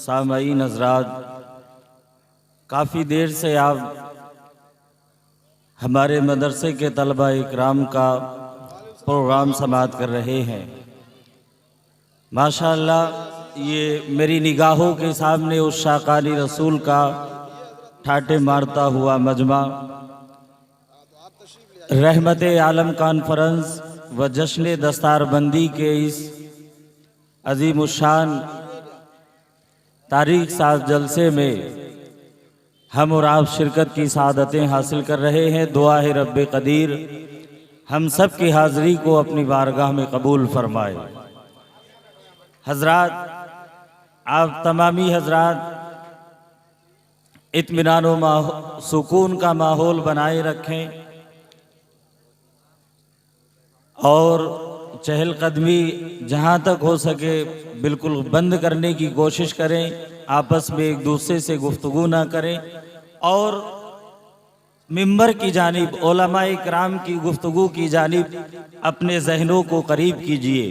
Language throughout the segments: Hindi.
सामईन हज़रात, काफ़ी देर से आप हमारे मदरसे के तलबा इकराम का प्रोग्राम समाअत कर रहे हैं। माशाअल्लाह ये मेरी निगाहों के सामने उस शाकानी रसूल का ठाटे मारता हुआ मजमा रहमत आलम कॉन्फ्रेंस व जश्न दस्तारबंदी के इस अजीम शान तारीख साज जलसे में हम और आप शिरकत की सादतें हासिल कर रहे हैं। दुआ है रब्बे कदीर हम सब की हाज़री को अपनी बारगाह में कबूल फरमाए। हजरात, आप तमामी हजरात इत्मीनान व सुकून का माहौल बनाए रखें और चहलकदमी जहाँ तक हो सके बिल्कुल बंद करने की कोशिश करें। आपस में एक दूसरे से गुफ्तगू ना करें और मिंबर की जानिब उलमा इकराम की गुफ्तगू की जानिब अपने जहनों को करीब कीजिए।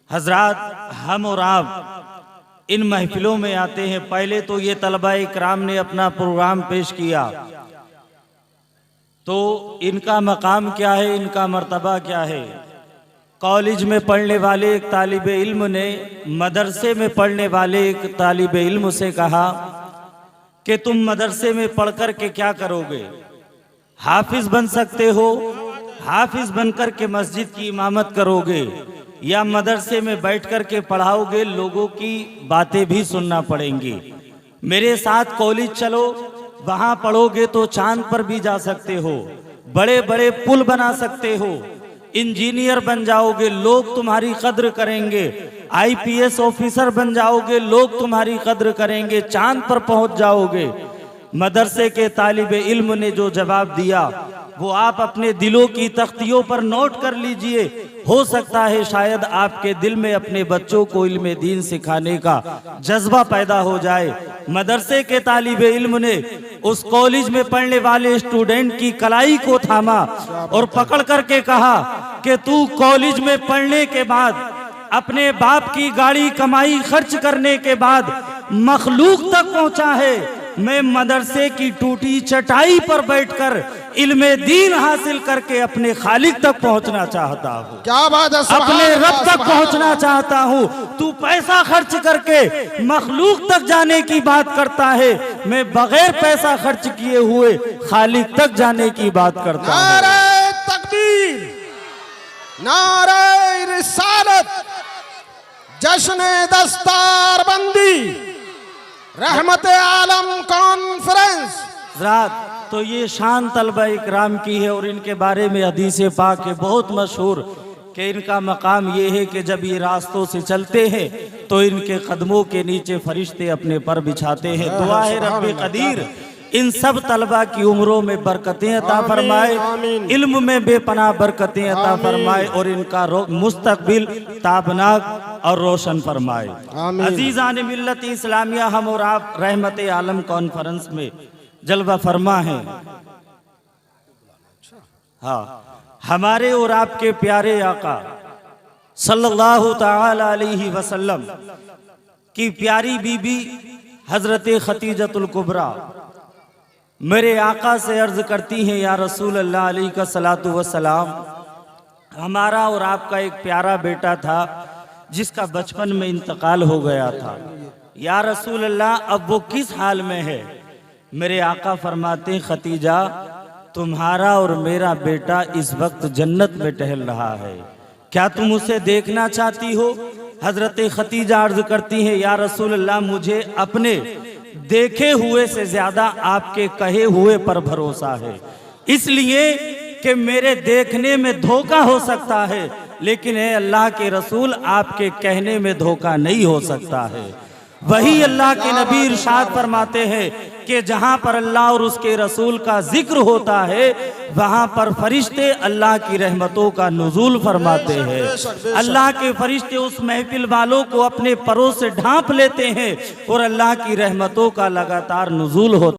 हजरात, हम और आप इन महफिलों में आते हैं। पहले तो ये तलबा इकराम ने अपना प्रोग्राम पेश किया, तो इनका मकाम क्या है, इनका मर्तबा क्या है। कॉलेज में पढ़ने वाले एक तालिब इल्म ने मदरसे में पढ़ने वाले एक तालिब इल्म से कहा कि तुम मदरसे में पढ़ कर के क्या करोगे, हाफिज बन सकते हो, हाफिज बनकर के मस्जिद की इमामत करोगे या मदरसे में बैठ कर के पढ़ाओगे, लोगों की बातें भी सुनना पड़ेंगी। मेरे साथ कॉलेज चलो, वहां पढ़ोगे तो चांद पर भी जा सकते हो, बड़े बड़े पुल बना सकते हो, इंजीनियर बन जाओगे, लोग तुम्हारी कद्र करेंगे, आईपीएस ऑफिसर बन जाओगे, लोग तुम्हारी कद्र करेंगे, चांद पर पहुंच जाओगे। मदरसे के तालिब इल्म ने जो जवाब दिया वो आप अपने दिलों की तख्तियों पर नोट कर लीजिए। हो सकता है शायद आपके दिल में अपने बच्चों को इल्म दीन सिखाने का जज्बा पैदा हो जाए। मदरसे के तालिब इल्म ने उस कॉलेज में पढ़ने वाले स्टूडेंट की कलाई को थामा और पकड़ करके कहा कि तू कॉलेज में पढ़ने के बाद, अपने बाप की गाड़ी कमाई खर्च करने के बाद मखलूक तक पहुंचा है। मैं मदरसे की टूटी चटाई पर बैठकर इल्मे दीन हासिल करके अपने खालिक तक पहुंचना चाहता हूँ। क्या बात है, अपने रब तक पहुंचना चाहता हूँ। तू पैसा खर्च करके मखलूक तक जाने की बात करता है, मैं बगैर पैसा खर्च किए हुए खालिक तक जाने की बात करता हूँ। नारे तकबीर, नारे रिसालत, जश्न दस्तारबंदी, रहमत आलम कॉन्फ्रेंस। रात तो ये शान तलबा इकराम की है और इनके बारे में हदीस पाक है बहुत मशहूर कि इनका मकाम ये है कि जब ये रास्तों से चलते हैं तो इनके कदमों के नीचे फरिश्ते अपने पर बिछाते हैं। दुआ है रब्बे कदीर इन सब तलबा की उम्रों में बरकतें अता फरमाए, इल्म में बेपनाह बरकतें अता फरमाए और इनका मुस्तकबिल ताबनाक और रोशन फरमाए। अजीज़ान मिल्लत इस्लामिया, हम और आप रहमत आलम कॉन्फ्रेंस में जलवा फरमा है। हाँ, हमारे और आपके प्यारे आका सल्लल्लाहु ताला अलैहि वसल्लम की प्यारी बीबी हजरत खतीजतुल कुबरा मेरे आका से अर्ज करती हैं, या रसूल अल्लाह अलैहि सलातु वस्सलाम, हमारा और आपका एक प्यारा बेटा था जिसका बचपन में इंतकाल हो गया था। या रसूल अल्लाह, अब वो किस हाल में है? मेरे आका फरमाते, खतीजा, तुम्हारा और मेरा बेटा इस वक्त जन्नत में टहल रहा है, क्या तुम उसे देखना चाहती हो? हजरत खतीजा अर्ज करती हैं, या रसूल अल्लाह, मुझे अपने देखे हुए से ज्यादा आपके कहे हुए पर भरोसा है, इसलिए कि मेरे देखने में धोखा हो सकता है, लेकिन है अल्लाह के रसूल, आपके कहने में धोखा नहीं हो सकता है। वही अल्लाह के नबी इरशाद फरमाते हैं कि जहां पर अल्लाह और उसके रसूल का जिक्र होता है वहां पर फरिश्ते अल्लाह की रहमतों का नुज़ूल फरमाते हैं। अल्लाह के फरिश्ते उस महफिल वालों को अपने परों से ढांप लेते हैं और अल्लाह की रहमतों का लगातार नुज़ूल होता है।